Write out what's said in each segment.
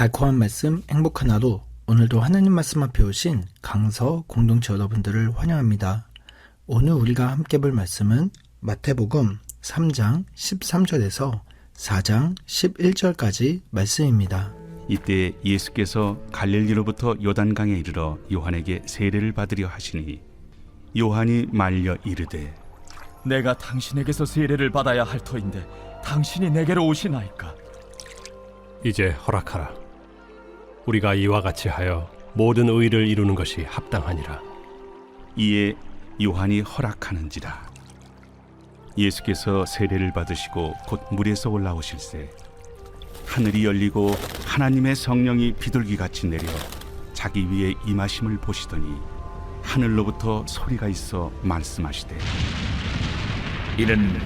달콤한 말씀, 행복한 하루. 오늘도 하나님 말씀 앞에 오신 강서 공동체 여러분들을 환영합니다. 오늘 우리가 함께 볼 말씀은 마태복음 3장 13절에서 4장 11절까지 말씀입니다. 이때 예수께서 갈릴리로부터 요단강에 이르러 요한에게 세례를 받으려 하시니 요한이 말려 이르되 내가 당신에게서 세례를 받아야 할 터인데 당신이 내게로 오시나이까? 이제 허락하라. 우리가 이와 같이 하여 모든 의를 이루는 것이 합당하니라. 이에 요한이 허락하는지라. 예수께서 세례를 받으시고 곧 물에서 올라오실새 하늘이 열리고 하나님의 성령이 비둘기같이 내려 자기 위에 임하심을 보시더니 하늘로부터 소리가 있어 말씀하시되 이는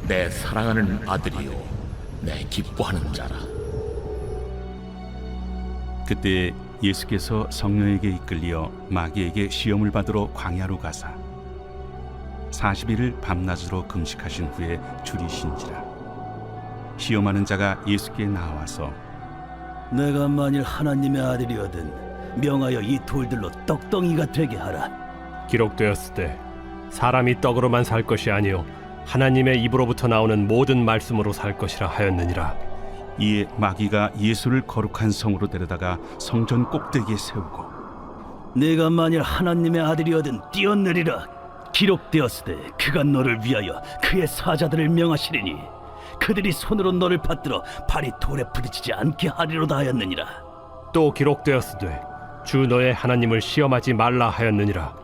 내 사랑하는 아들이요 내 기뻐하는 자라. 그때 예수께서 성령에게 이끌려 마귀에게 시험을 받으러 광야로 가사 40일을 밤낮으로 금식하신 후에 줄이신지라. 시험하는 자가 예수께 나와서 내가 만일 하나님의 아들이거든 명하여 이 돌들로 떡덩이가 되게 하라. 기록되었을 때 사람이 떡으로만 살 것이 아니요 하나님의 입으로부터 나오는 모든 말씀으로 살 것이라 하였느니라. 이에 마귀가 예수를 거룩한 성으로 데려다가 성전 꼭대기에 세우고 내가 만일 하나님의 아들이거든 뛰어내리라. 기록되었으되 그가 너를 위하여 그의 사자들을 명하시리니 그들이 손으로 너를 받들어 발이 돌에 부딪히지 않게 하리로다 하였느니라. 또 기록되었으되 주 너의 하나님을 시험하지 말라 하였느니라.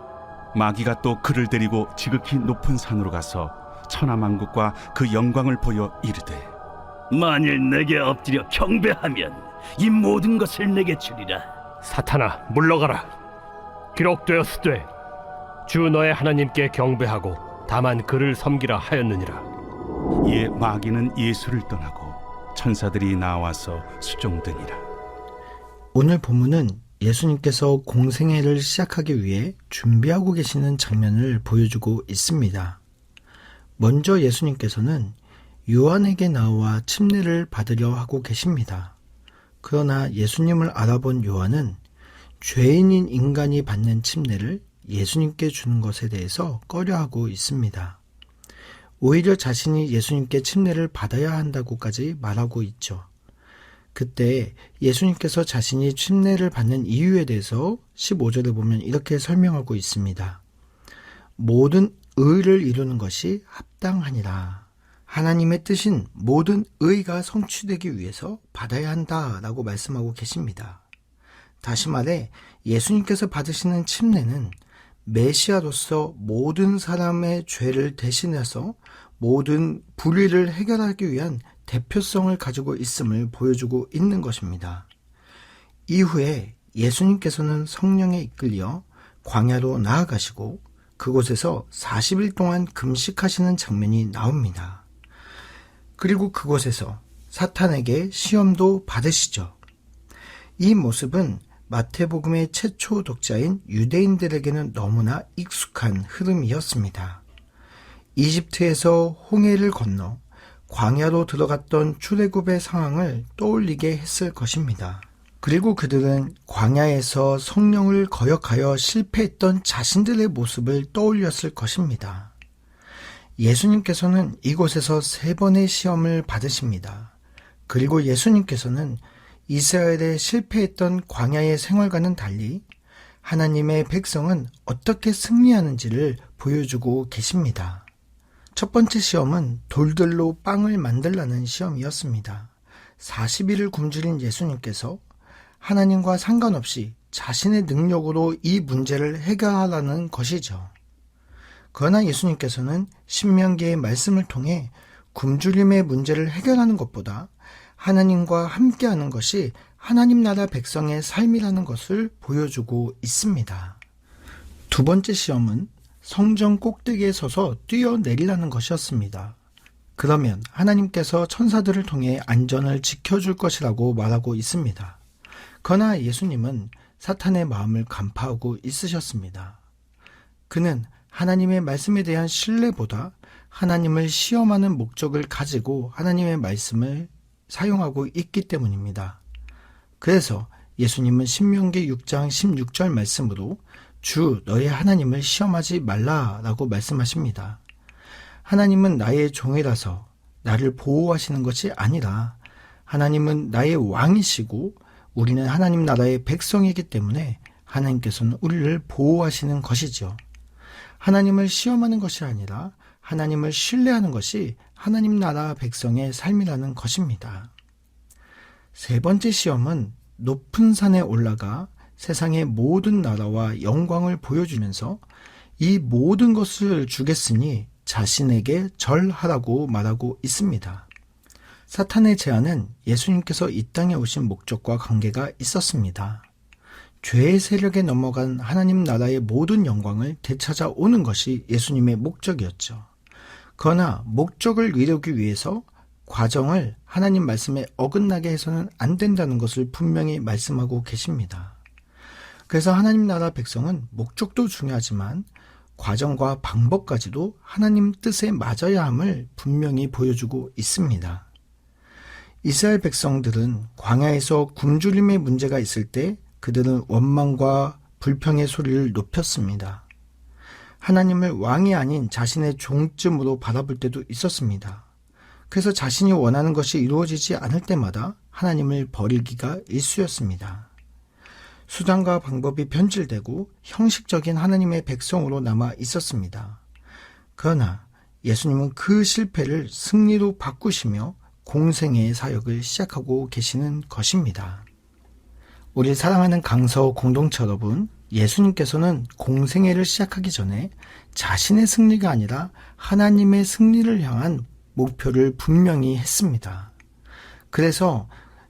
마귀가 또 그를 데리고 지극히 높은 산으로 가서 천하만국과 그 영광을 보여 이르되 만일 내게 엎드려 경배하면 이 모든 것을 내게 주리라. 사탄아 물러가라. 기록되었으되 주 너의 하나님께 경배하고 다만 그를 섬기라 하였느니라. 이에 마귀는 예수를 떠나고 천사들이 나와서 수종드니라. 오늘 본문은 예수님께서 공생애를 시작하기 위해 준비하고 계시는 장면을 보여주고 있습니다. 먼저 예수님께서는 요한에게 나와 침례를 받으려 하고 계십니다. 그러나 예수님을 알아본 요한은 죄인인 인간이 받는 침례를 예수님께 주는 것에 대해서 꺼려하고 있습니다. 오히려 자신이 예수님께 침례를 받아야 한다고까지 말하고 있죠. 그때 예수님께서 자신이 침례를 받는 이유에 대해서 15절에 보면 이렇게 설명하고 있습니다. 모든 의를 이루는 것이 합당하니라. 하나님의 뜻인 모든 의가 성취되기 위해서 받아야 한다라고 말씀하고 계십니다. 다시 말해 예수님께서 받으시는 침례는 메시아로서 모든 사람의 죄를 대신해서 모든 불의를 해결하기 위한 대표성을 가지고 있음을 보여주고 있는 것입니다. 이후에 예수님께서는 성령에 이끌려 광야로 나아가시고 그곳에서 40일 동안 금식하시는 장면이 나옵니다. 그리고 그곳에서 사탄에게 시험도 받으시죠. 이 모습은 마태복음의 최초 독자인 유대인들에게는 너무나 익숙한 흐름이었습니다. 이집트에서 홍해를 건너 광야로 들어갔던 출애굽의 상황을 떠올리게 했을 것입니다. 그리고 그들은 광야에서 성령을 거역하여 실패했던 자신들의 모습을 떠올렸을 것입니다. 예수님께서는 이곳에서 3번의 시험을 받으십니다. 그리고 예수님께서는 이스라엘의 실패했던 광야의 생활과는 달리 하나님의 백성은 어떻게 승리하는지를 보여주고 계십니다. 첫 번째 시험은 돌들로 빵을 만들라는 시험이었습니다. 40일을 굶주린 예수님께서 하나님과 상관없이 자신의 능력으로 이 문제를 해결하라는 것이죠. 그러나 예수님께서는 신명기의 말씀을 통해 굶주림의 문제를 해결하는 것보다 하나님과 함께하는 것이 하나님 나라 백성의 삶이라는 것을 보여주고 있습니다. 두 번째 시험은 성전 꼭대기에 서서 뛰어내리라는 것이었습니다. 그러면 하나님께서 천사들을 통해 안전을 지켜줄 것이라고 말하고 있습니다. 그러나 예수님은 사탄의 마음을 간파하고 있으셨습니다. 그는 하나님의 말씀에 대한 신뢰보다 하나님을 시험하는 목적을 가지고 하나님의 말씀을 사용하고 있기 때문입니다. 그래서 예수님은 신명기 6장 16절 말씀으로 주 너의 하나님을 시험하지 말라라고 말씀하십니다. 하나님은 나의 종이라서 나를 보호하시는 것이 아니라 하나님은 나의 왕이시고 우리는 하나님 나라의 백성이기 때문에 하나님께서는 우리를 보호하시는 것이죠. 하나님을 시험하는 것이 아니라 하나님을 신뢰하는 것이 하나님 나라 백성의 삶이라는 것입니다. 세 번째 시험은 높은 산에 올라가 세상의 모든 나라와 영광을 보여주면서 이 모든 것을 주겠으니 자신에게 절하라고 말하고 있습니다. 사탄의 제안은 예수님께서 이 땅에 오신 목적과 관계가 있었습니다. 죄의 세력에 넘어간 하나님 나라의 모든 영광을 되찾아오는 것이 예수님의 목적이었죠. 그러나 목적을 이루기 위해서 과정을 하나님 말씀에 어긋나게 해서는 안 된다는 것을 분명히 말씀하고 계십니다. 그래서 하나님 나라 백성은 목적도 중요하지만 과정과 방법까지도 하나님 뜻에 맞아야 함을 분명히 보여주고 있습니다. 이스라엘 백성들은 광야에서 굶주림의 문제가 있을 때 그들은 원망과 불평의 소리를 높였습니다. 하나님을 왕이 아닌 자신의 종쯤으로 바라볼 때도 있었습니다. 그래서 자신이 원하는 것이 이루어지지 않을 때마다 하나님을 버리기가 일쑤였습니다. 수단과 방법이 변질되고 형식적인 하나님의 백성으로 남아 있었습니다. 그러나 예수님은 그 실패를 승리로 바꾸시며 공생애의 사역을 시작하고 계시는 것입니다. 우리 사랑하는 강서 공동체 여러분, 예수님께서는 공생애를 시작하기 전에 자신의 승리가 아니라 하나님의 승리를 향한 목표를 분명히 했습니다. 그래서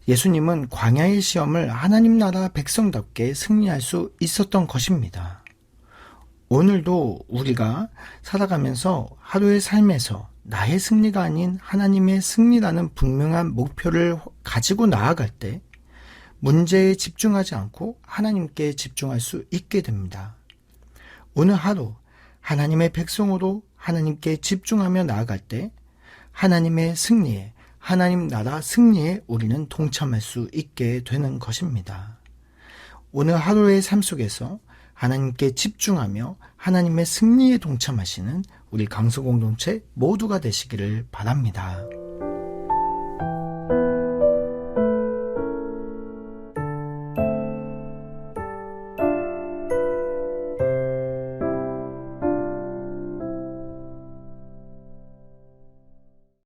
예수님은 광야의 시험을 하나님 나라 백성답게 승리할 수 있었던 것입니다. 오늘도 우리가 살아가면서 하루의 삶에서 나의 승리가 아닌 하나님의 승리라는 분명한 목표를 가지고 나아갈 때 문제에 집중하지 않고 하나님께 집중할 수 있게 됩니다. 오늘 하루 하나님의 백성으로 하나님께 집중하며 나아갈 때 하나님의 승리에, 하나님 나라 승리에 우리는 동참할 수 있게 되는 것입니다. 오늘 하루의 삶 속에서 하나님께 집중하며 하나님의 승리에 동참하시는 우리 강서 공동체 모두가 되시기를 바랍니다.